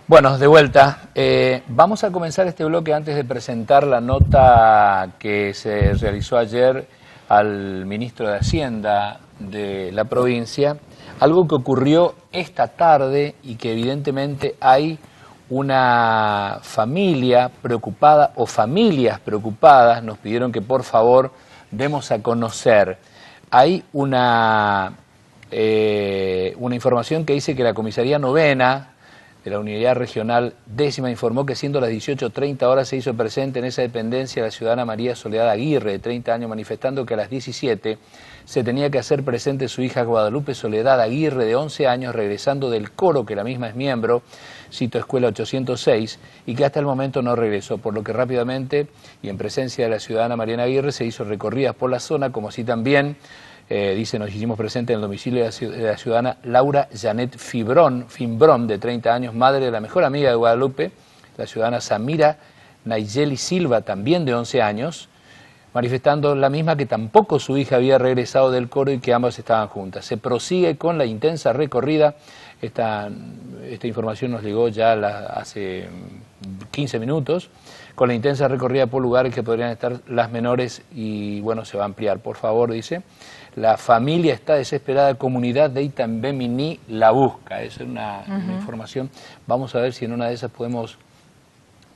Bueno, de vuelta. Vamos a comenzar este bloque antes de presentar la nota que se realizó ayer al ministro de Hacienda de la provincia. Algo que ocurrió esta tarde y que evidentemente hay una familia preocupada o familias preocupadas. Nos pidieron que por favor demos a conocer. Hay una información que dice que la Comisaría Novena de la Unidad Regional 10ª informó que siendo las 18:30 horas se hizo presente en esa dependencia la ciudadana María Soledad Aguirre, de 30 años, manifestando que a las 17 se tenía que hacer presente su hija Guadalupe Soledad Aguirre, de 11 años, regresando del coro, que la misma es miembro, cito Escuela 806, y que hasta el momento no regresó, por lo que rápidamente y en presencia de la ciudadana Mariana Aguirre se hizo recorridas por la zona, como así también dice, nos hicimos presentes en el domicilio de la ciudadana Laura Janet Fimbrón, de 30 años, madre de la mejor amiga de Guadalupe, la ciudadana Samira Nayeli Silva, también de 11 años, manifestando la misma que tampoco su hija había regresado del coro y que ambas estaban juntas. Se prosigue con la intensa recorrida. Esta información nos llegó ya hace 15 minutos, con la intensa recorrida por lugares que podrían estar las menores y bueno, se va a ampliar. Por favor, dice, la familia está desesperada, comunidad de Itambemini la busca. Esa es una información. Vamos a ver si en una de esas podemos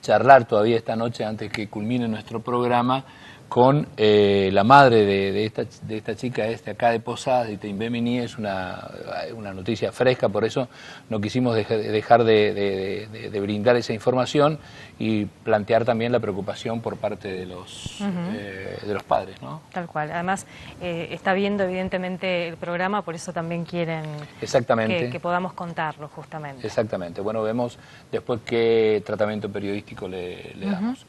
charlar todavía esta noche antes que culmine nuestro programa con la madre de esta chica acá de Posadas, de Itambemini. Es una noticia fresca, por eso no quisimos dejar de brindar esa información y plantear también la preocupación por parte de los padres, ¿no? Tal cual. Además, está viendo evidentemente el programa, por eso también quieren que podamos contarlo, justamente. Exactamente. Bueno, vemos después qué tratamiento periodístico le damos.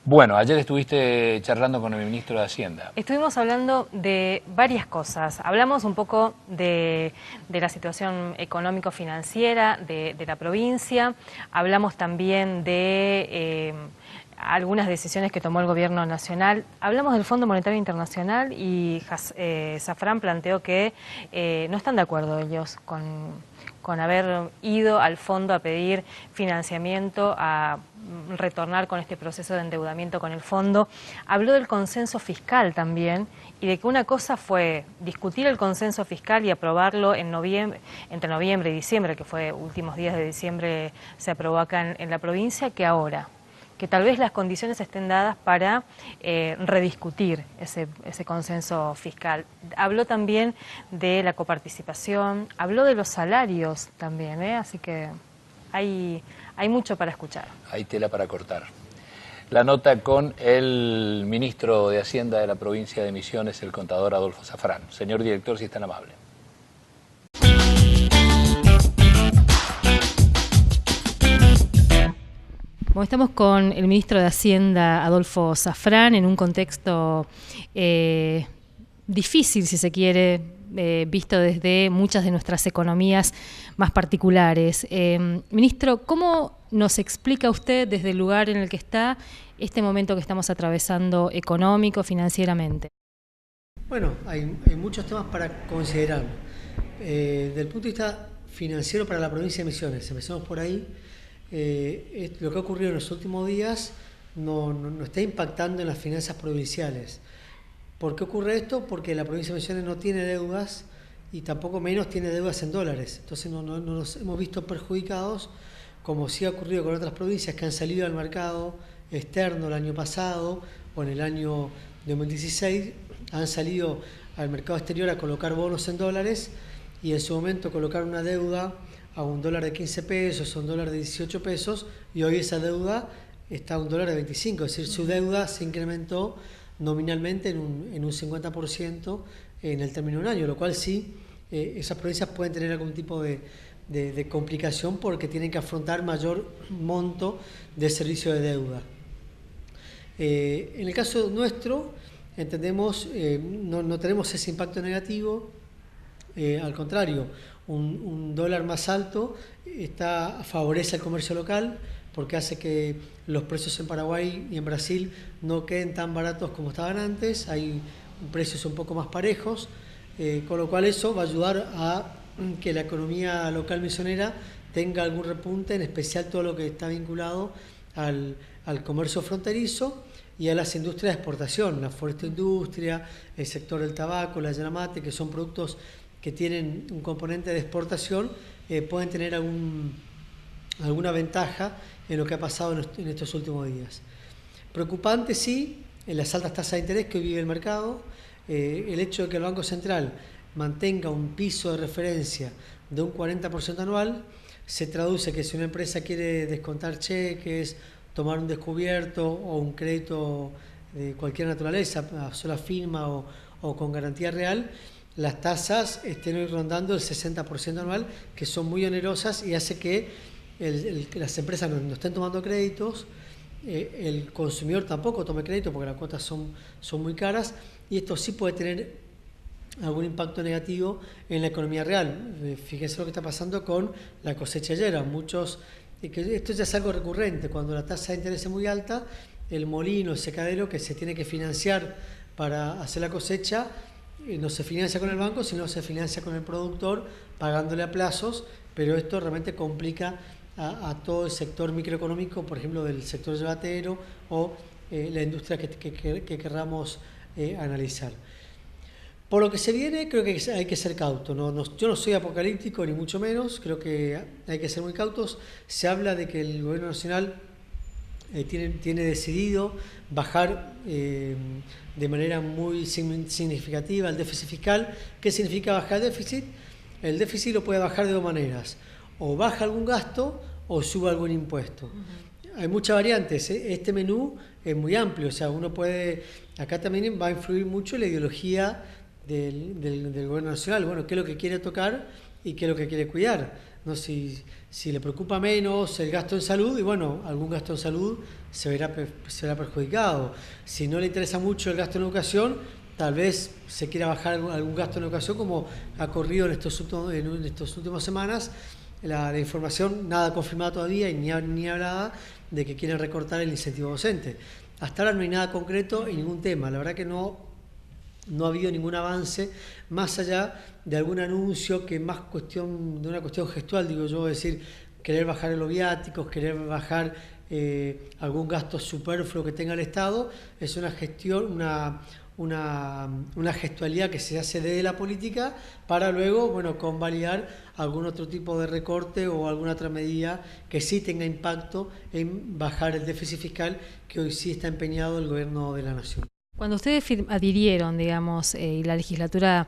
Bueno, ayer estuviste charlando con el ministro de Hacienda. Estuvimos hablando de varias cosas. Hablamos un poco de la situación económico-financiera de la provincia. Hablamos también de algunas decisiones que tomó el gobierno nacional. Hablamos del Fondo Monetario Internacional y Zafrán planteó que no están de acuerdo ellos con haber ido al fondo a pedir financiamiento, a retornar con este proceso de endeudamiento con el fondo. Habló del consenso fiscal también y de que una cosa fue discutir el consenso fiscal y aprobarlo en entre noviembre y diciembre, que fue últimos días de diciembre se aprobó acá en la provincia, que ahora, que tal vez las condiciones estén dadas para rediscutir ese consenso fiscal. Habló también de la coparticipación, habló de los salarios también, así que hay mucho para escuchar. Hay tela para cortar. La nota con el ministro de Hacienda de la provincia de Misiones, el contador Adolfo Zafrán. Señor director, si es tan amable. Bueno, estamos con el ministro de Hacienda, Adolfo Zafrán, en un contexto difícil, si se quiere, visto desde muchas de nuestras economías más particulares. Ministro, ¿cómo nos explica usted desde el lugar en el que está este momento que estamos atravesando económico, financieramente? Bueno, hay muchos temas para considerar. Desde el punto de vista financiero para la provincia de Misiones, empezamos por ahí. Lo que ha ocurrido en los últimos días no está impactando en las finanzas provinciales. ¿Por qué ocurre esto? Porque la provincia de Misiones no tiene deudas y tampoco menos tiene deudas en dólares. Entonces no nos hemos visto perjudicados, como sí ha ocurrido con otras provincias que han salido al mercado externo el año pasado o en el año 2016, han salido al mercado exterior a colocar bonos en dólares y en su momento colocar una deuda a $1 de 15 pesos, a $1 de 18 pesos, y hoy esa deuda está a $1 de 25, es decir, su deuda se incrementó nominalmente en un 50% en el término de un año, lo cual sí, esas provincias pueden tener algún tipo de complicación porque tienen que afrontar mayor monto de servicio de deuda. En el caso nuestro, entendemos, no tenemos ese impacto negativo, al contrario, un dólar más alto favorece al comercio local porque hace que los precios en Paraguay y en Brasil no queden tan baratos como estaban antes, hay precios un poco más parejos, con lo cual eso va a ayudar a que la economía local misionera tenga algún repunte, en especial todo lo que está vinculado al comercio fronterizo y a las industrias de exportación, la forestoindustria, el sector del tabaco, la yerba mate, que son productos que tienen un componente de exportación, pueden tener alguna ventaja en lo que ha pasado en estos últimos días. Preocupante, sí, en las altas tasas de interés que hoy vive el mercado, el hecho de que el Banco Central mantenga un piso de referencia de un 40% anual, se traduce que si una empresa quiere descontar cheques, tomar un descubierto o un crédito de cualquier naturaleza, a sola firma o con garantía real, las tasas estén hoy rondando el 60% anual, que son muy onerosas y hace que las empresas no estén tomando créditos, el consumidor tampoco tome crédito porque las cuotas son muy caras, y esto sí puede tener algún impacto negativo en la economía real. Fíjense lo que está pasando con la cosechallera. Esto ya es algo recurrente, cuando la tasa de interés es muy alta, el molino, el secadero que se tiene que financiar para hacer la cosecha, no se financia con el banco, sino se financia con el productor, pagándole a plazos, pero esto realmente complica a todo el sector microeconómico, por ejemplo, del sector yebatero o la industria que querramos analizar. Por lo que se viene, creo que hay que ser cautos. Yo no soy apocalíptico, ni mucho menos. Creo que hay que ser muy cautos. Se habla de que el gobierno nacional tiene decidido bajar de manera muy significativa el déficit fiscal. ¿Qué significa bajar el déficit? El déficit lo puede bajar de dos maneras. O baja algún gasto o sube algún impuesto. Hay muchas variantes. Este menú es muy amplio. O sea, uno puede... Acá también va a influir mucho la ideología del gobierno nacional. Bueno, qué es lo que quiere tocar y qué es lo que quiere cuidar, ¿no? Si le preocupa menos el gasto en salud, y bueno, algún gasto en salud se verá perjudicado. Si no le interesa mucho el gasto en educación, tal vez se quiera bajar algún gasto en educación, como ha ocurrido en estas últimas semanas. La información, nada confirmada todavía y ni hablada, de que quieren recortar el incentivo docente. Hasta ahora no hay nada concreto en ningún tema. La verdad que no ha habido ningún avance, más allá de algún anuncio que más de una cuestión gestual, digo yo, es decir, querer bajar los viáticos, querer bajar algún gasto superfluo que tenga el Estado. Es una gestión, una gestualidad que se hace desde la política para luego, bueno, convalidar algún otro tipo de recorte o alguna otra medida que sí tenga impacto en bajar el déficit fiscal, que hoy sí está empeñado el gobierno de la Nación. Cuando ustedes adhirieron, digamos, y la legislatura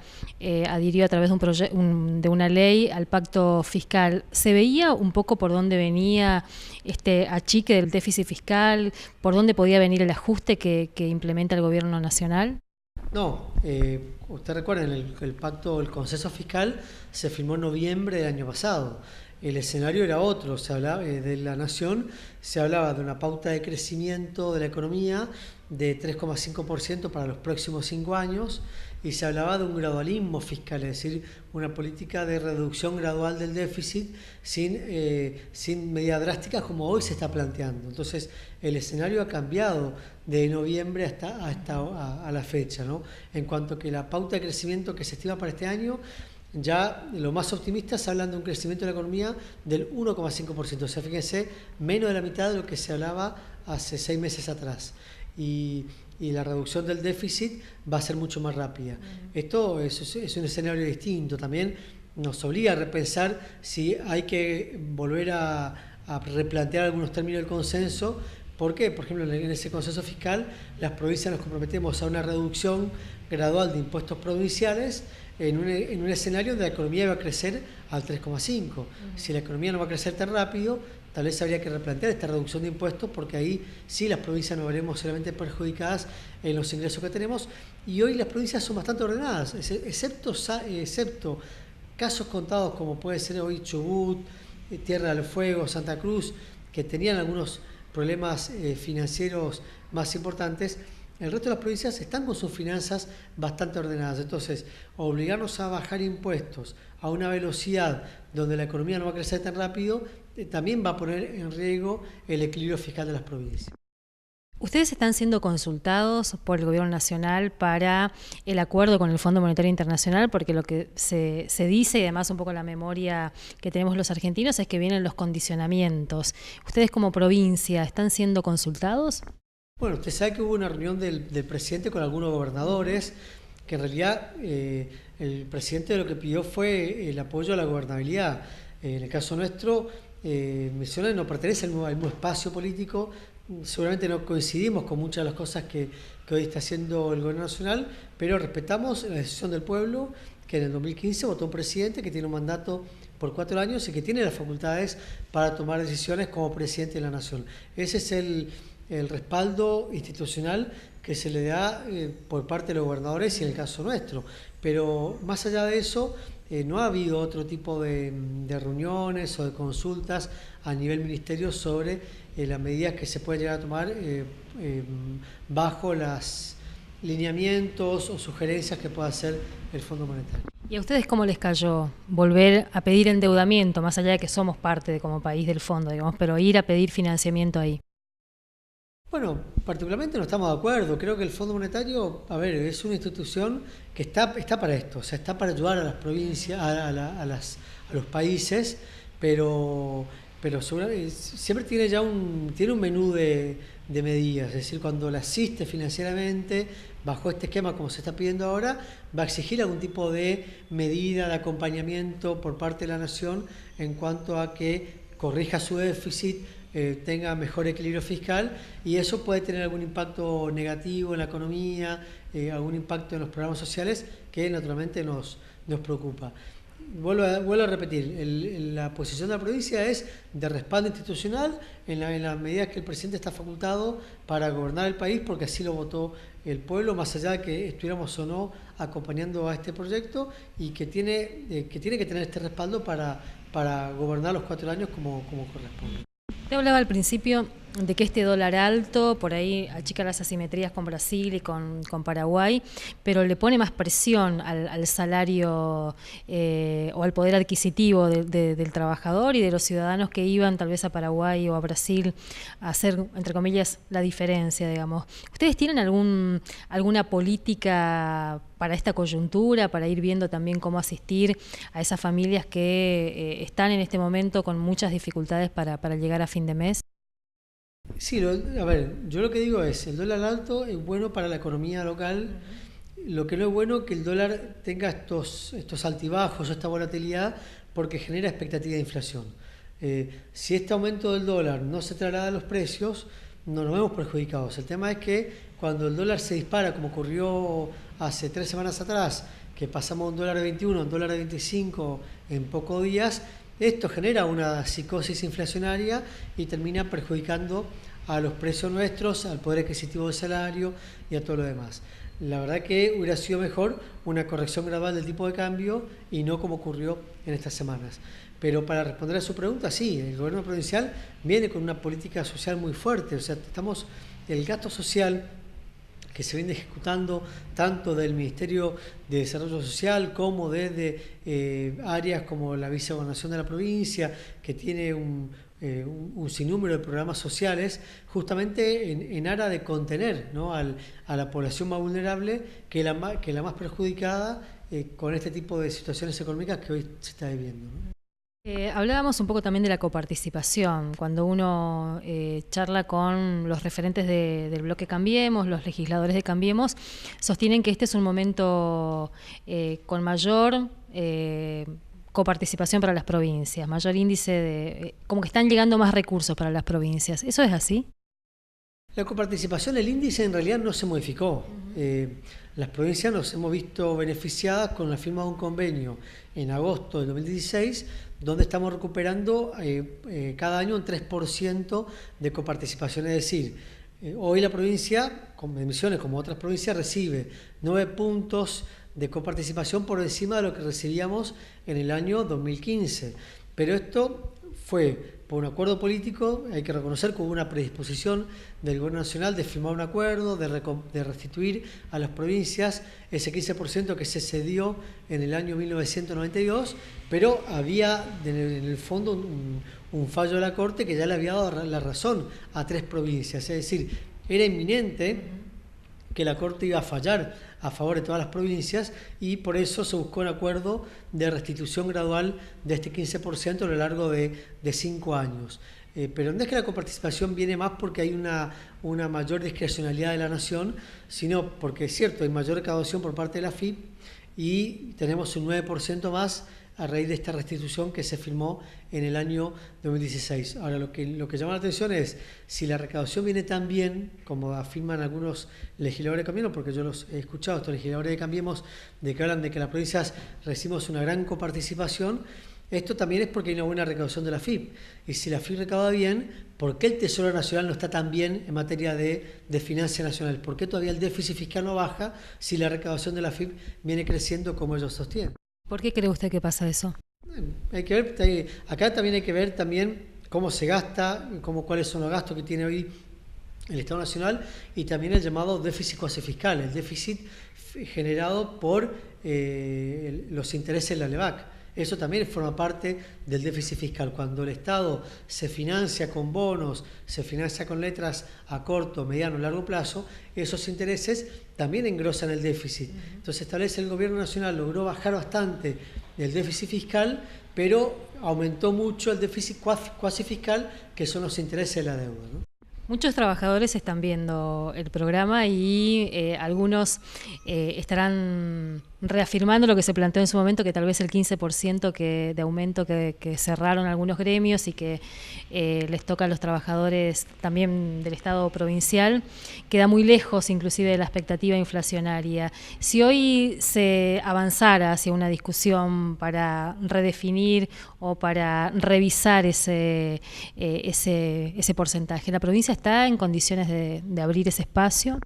adhirió a través de una ley al pacto fiscal, ¿se veía un poco por dónde venía este achique del déficit fiscal, por dónde podía venir el ajuste que implementa el gobierno nacional? No, ustedes recuerden, el pacto, el consenso fiscal se firmó en noviembre del año pasado. El escenario era otro, se hablaba de la Nación, se hablaba de una pauta de crecimiento de la economía de 3,5% para los próximos 5 años, y se hablaba de un gradualismo fiscal, es decir, una política de reducción gradual del déficit sin medidas drásticas como hoy se está planteando. Entonces, el escenario ha cambiado de noviembre hasta la fecha, ¿no? En cuanto que la pauta de crecimiento que se estima para este año, ya los más optimistas hablan de un crecimiento de la economía del 1,5%. O sea, fíjense, menos de la mitad de lo que se hablaba hace 6 meses atrás. Y la reducción del déficit va a ser mucho más rápida. Esto es un escenario distinto. También nos obliga a repensar si hay que volver a replantear algunos términos del consenso. ¿Por qué? Por ejemplo, en ese consenso fiscal, las provincias nos comprometemos a una reducción gradual de impuestos provinciales en un escenario donde la economía va a crecer al 3,5%. Si la economía no va a crecer tan rápido, tal vez habría que replantear esta reducción de impuestos, porque ahí sí las provincias nos veremos seriamente perjudicadas en los ingresos que tenemos. Y hoy las provincias son bastante ordenadas, excepto casos contados como puede ser hoy Chubut, Tierra del Fuego, Santa Cruz, que tenían algunos problemas financieros más importantes. El resto de las provincias están con sus finanzas bastante ordenadas. Entonces, obligarnos a bajar impuestos a una velocidad donde la economía no va a crecer tan rápido, también va a poner en riesgo el equilibrio fiscal de las provincias. ¿Ustedes están siendo consultados por el Gobierno Nacional para el acuerdo con el Fondo Monetario Internacional? Porque lo que se dice, y además un poco la memoria que tenemos los argentinos, es que vienen los condicionamientos. ¿Ustedes como provincia están siendo consultados? Bueno, usted sabe que hubo una reunión del presidente con algunos gobernadores, que en realidad el presidente lo que pidió fue el apoyo a la gobernabilidad. En el caso nuestro, Misiones no pertenece al mismo espacio político. Seguramente no coincidimos con muchas de las cosas que hoy está haciendo el gobierno nacional, pero respetamos la decisión del pueblo, que en el 2015 votó un presidente que tiene un mandato por 4 años y que tiene las facultades para tomar decisiones como presidente de la nación. Ese es el respaldo institucional que se le da por parte de los gobernadores y en el caso nuestro. Pero más allá de eso, no ha habido otro tipo de reuniones o de consultas a nivel ministerio sobre las medidas que se pueden llegar a tomar bajo los lineamientos o sugerencias que pueda hacer el Fondo Monetario. ¿Y a ustedes cómo les cayó volver a pedir endeudamiento, más allá de que somos parte como país del fondo, digamos, pero ir a pedir financiamiento ahí? Bueno, particularmente no estamos de acuerdo. Creo que el Fondo Monetario, a ver, es una institución que está para esto, o sea, está para ayudar a las provincias, a los países, pero siempre tiene ya un menú de medidas. Es decir, cuando la asiste financieramente, bajo este esquema como se está pidiendo ahora, va a exigir algún tipo de medida de acompañamiento por parte de la nación en cuanto a que corrija su déficit, tenga mejor equilibrio fiscal, y eso puede tener algún impacto negativo en la economía, algún impacto en los programas sociales que naturalmente nos preocupa. Vuelvo a repetir, la posición de la provincia es de respaldo institucional en la medida que el presidente está facultado para gobernar el país, porque así lo votó el pueblo, más allá de que estuviéramos o no acompañando a este proyecto, y que tiene que tener este respaldo para gobernar los 4 años como corresponde. Te hablaba al principio de que este dólar alto por ahí achica las asimetrías con Brasil y con Paraguay, pero le pone más presión al salario o al poder adquisitivo del trabajador y de los ciudadanos que iban tal vez a Paraguay o a Brasil a hacer, entre comillas, la diferencia, digamos. ¿Ustedes tienen alguna política para esta coyuntura, para ir viendo también cómo asistir a esas familias que están en este momento con muchas dificultades para llegar a fin de mes? Sí, a ver, yo lo que digo es, el dólar alto es bueno para la economía local. Lo que no es bueno es que el dólar tenga estos altibajos, esta volatilidad, porque genera expectativa de inflación. Si este aumento del dólar no se traslada a los precios, no nos vemos perjudicados. El tema es que cuando el dólar se dispara, como ocurrió hace 3 semanas atrás, que pasamos de $1.21 a $1.25 en pocos días, esto genera una psicosis inflacionaria y termina perjudicando a los precios nuestros, al poder adquisitivo del salario y a todo lo demás. La verdad que hubiera sido mejor una corrección gradual del tipo de cambio y no como ocurrió en estas semanas. Pero para responder a su pregunta, sí, el gobierno provincial viene con una política social muy fuerte. O sea, el gasto social que se viene ejecutando tanto del Ministerio de Desarrollo Social como desde áreas como la vicegobernación de la provincia, que tiene un sinnúmero de programas sociales, justamente en aras de contener, ¿no?, a la población más vulnerable, que es la más perjudicada con este tipo de situaciones económicas que hoy se está viviendo, ¿no? Hablábamos un poco también de la coparticipación. Cuando uno charla con los referentes del bloque Cambiemos, los legisladores de Cambiemos, sostienen que este es un momento con mayor coparticipación para las provincias, mayor índice como que están llegando más recursos para las provincias. ¿Eso es así? La coparticipación, el índice en realidad no se modificó. Las provincias nos hemos visto beneficiadas con la firma de un convenio en agosto de 2016, donde estamos recuperando cada año un 3% de coparticipación. Es decir, hoy la provincia, con Misiones como otras provincias, recibe 9 puntos de coparticipación por encima de lo que recibíamos en el año 2015. Pero esto fue por un acuerdo político. Hay que reconocer que hubo una predisposición del Gobierno Nacional de firmar un acuerdo, de restituir a las provincias ese 15% que se cedió en el año 1992, pero había en el fondo un fallo de la Corte que ya le había dado la razón a 3 provincias. Es decir, era inminente que la Corte iba a fallar a favor de todas las provincias y por eso se buscó un acuerdo de restitución gradual de este 15% a lo largo de 5 años. Pero no es que la coparticipación viene más porque hay una mayor discrecionalidad de la Nación, sino porque es cierto, hay mayor recaudación por parte de la AFIP y tenemos un 9% más a raíz de esta restitución que se firmó en el año 2016. Ahora, lo que llama la atención es, si la recaudación viene tan bien, como afirman algunos legisladores de Cambiemos, porque yo los he escuchado, estos legisladores de Cambiemos, de que hablan de que las provincias recibimos una gran coparticipación, esto también es porque hay una buena recaudación de la AFIP. Y si la AFIP recauda bien, ¿por qué el Tesoro Nacional no está tan bien en materia de finanzas nacionales? ¿Por qué todavía el déficit fiscal no baja si la recaudación de la AFIP viene creciendo como ellos sostienen? ¿Por qué cree usted que pasa eso? Hay que ver, acá también hay que ver cómo se gasta, cuáles son los gastos que tiene hoy el Estado Nacional y también el llamado déficit cuasi fiscal, el déficit generado por los intereses de la LEVAC. Eso también forma parte del déficit fiscal. Cuando el Estado se financia con bonos, se financia con letras a corto, mediano, largo plazo, esos intereses también engrosan el déficit. Entonces, tal vez el Gobierno Nacional logró bajar bastante el déficit fiscal, pero aumentó mucho el déficit cuasi fiscal, que son los intereses de la deuda, ¿no? Muchos trabajadores están viendo el programa y algunos estarán reafirmando lo que se planteó en su momento, que tal vez el 15% de aumento que cerraron algunos gremios y que les toca a los trabajadores también del Estado provincial, queda muy lejos inclusive de la expectativa inflacionaria. Si hoy se avanzara hacia una discusión para redefinir o para revisar ese porcentaje, ¿la provincia está en condiciones de abrir ese espacio?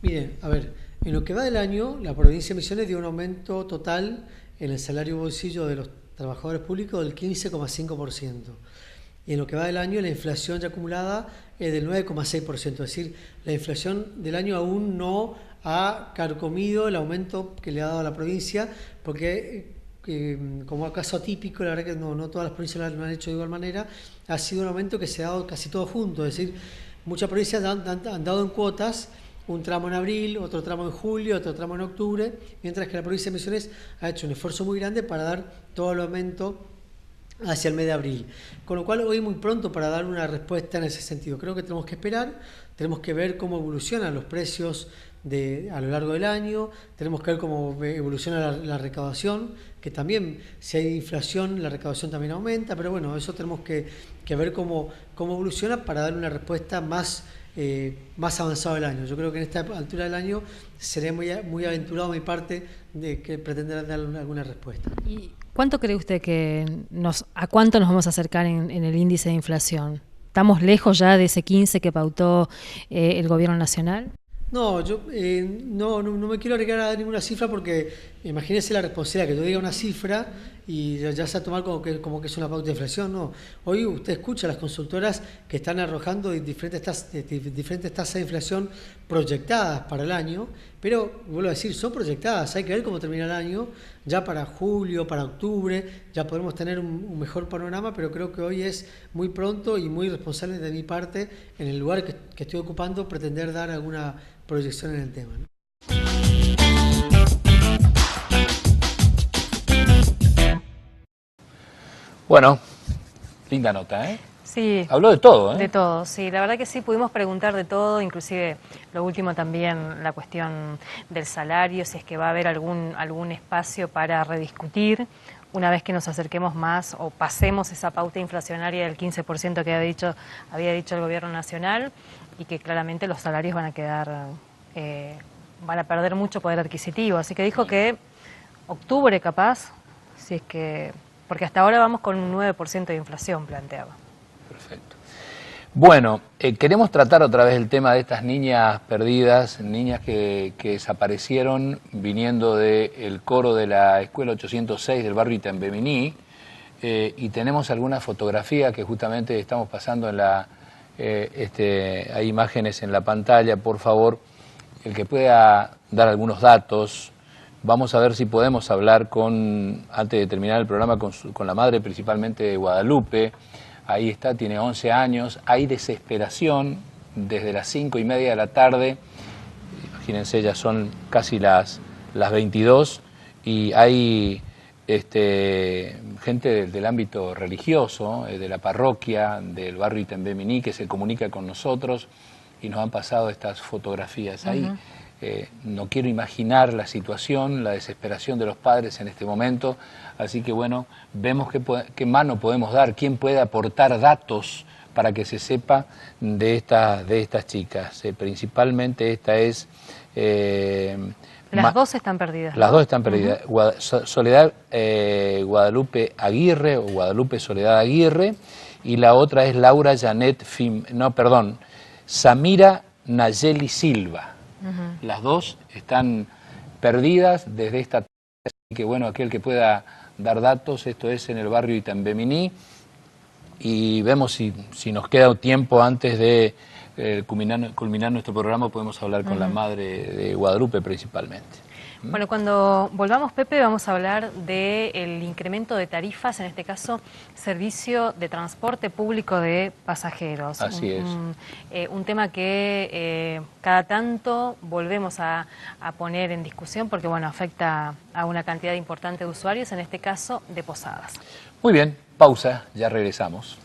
Miren, a ver, en lo que va del año, la provincia de Misiones dio un aumento total en el salario bolsillo de los trabajadores públicos del 15,5%. Y en lo que va del año, la inflación ya acumulada es del 9,6%. Es decir, la inflación del año aún no ha carcomido el aumento que le ha dado a la provincia, porque como caso atípico, la verdad que no todas las provincias lo han hecho de igual manera, ha sido un aumento que se ha dado casi todo junto. Es decir, muchas provincias han dado en cuotas, un tramo en abril, otro tramo en julio, otro tramo en octubre, mientras que la provincia de Misiones ha hecho un esfuerzo muy grande para dar todo el aumento hacia el mes de abril. Con lo cual hoy es muy pronto para dar una respuesta en ese sentido. Creo que tenemos que esperar, tenemos que ver cómo evolucionan los precios a lo largo del año, tenemos que ver cómo evoluciona la recaudación, que también si hay inflación la recaudación también aumenta, pero bueno, eso tenemos que ver cómo evoluciona para dar una respuesta más avanzado del año. Yo creo que en esta altura del año seré muy aventurado de mi parte de que pretender dar alguna respuesta. ¿Y cuánto cree usted a cuánto nos vamos a acercar en el índice de inflación? ¿Estamos lejos ya de ese 15 que pautó el Gobierno Nacional? No, yo no me quiero arriesgar a dar ninguna cifra porque imagínese la responsabilidad que yo diga una cifra y ya se va a tomar como que es una pauta de inflación. No, hoy usted escucha a las consultoras que están arrojando diferentes tasas de inflación proyectadas para el año, pero vuelvo a decir, son proyectadas, hay que ver cómo termina el año, ya para julio, para octubre, ya podremos tener un mejor panorama, pero creo que hoy es muy pronto y muy responsable de mi parte, en el lugar que estoy ocupando, pretender dar alguna proyección en el tema, ¿no? Bueno, linda nota, ¿eh? Sí. Habló de todo, ¿eh? De todo, sí. La verdad que sí, pudimos preguntar de todo, inclusive lo último también, la cuestión del salario, si es que va a haber algún espacio para rediscutir una vez que nos acerquemos más o pasemos esa pauta inflacionaria del 15% que había dicho el Gobierno Nacional y que claramente los salarios van a quedar, van a perder mucho poder adquisitivo. Así que dijo que octubre capaz, si es que... Porque hasta ahora vamos con un 9% de inflación, planteaba. Perfecto. Bueno, queremos tratar otra vez el tema de estas niñas perdidas, niñas que desaparecieron viniendo del coro de la Escuela 806 del barrio Itambemení, y tenemos alguna fotografía que justamente estamos pasando en hay imágenes en la pantalla, por favor, el que pueda dar algunos datos. Vamos a ver si podemos hablar antes de terminar el programa, con la madre principalmente de Guadalupe. Ahí está, tiene 11 años, hay desesperación desde las 5:30 de la tarde, imagínense, ya son casi las 22, y hay gente del ámbito religioso, de la parroquia, del barrio Itembé-Miní, que se comunica con nosotros y nos han pasado estas fotografías ahí. No quiero imaginar la situación, la desesperación de los padres en este momento, así que bueno, vemos qué mano podemos dar, quién puede aportar datos para que se sepa de estas chicas. Principalmente esta es... las dos están perdidas. Las dos están perdidas. Soledad Guadalupe Aguirre, o Guadalupe Soledad Aguirre, y la otra es Laura Janet Samira Nayeli Silva. Las dos están perdidas desde esta tarde, así que bueno, aquel que pueda dar datos, esto es en el barrio Itembé-Miní, y vemos si nos queda tiempo antes de culminar nuestro programa, podemos hablar con la madre de Guadalupe principalmente. Bueno, cuando volvamos, Pepe, vamos a hablar del incremento de tarifas, en este caso, servicio de transporte público de pasajeros. Así es. Un tema que cada tanto volvemos a poner en discusión porque, bueno, afecta a una cantidad importante de usuarios, en este caso, de Posadas. Muy bien, pausa, ya regresamos.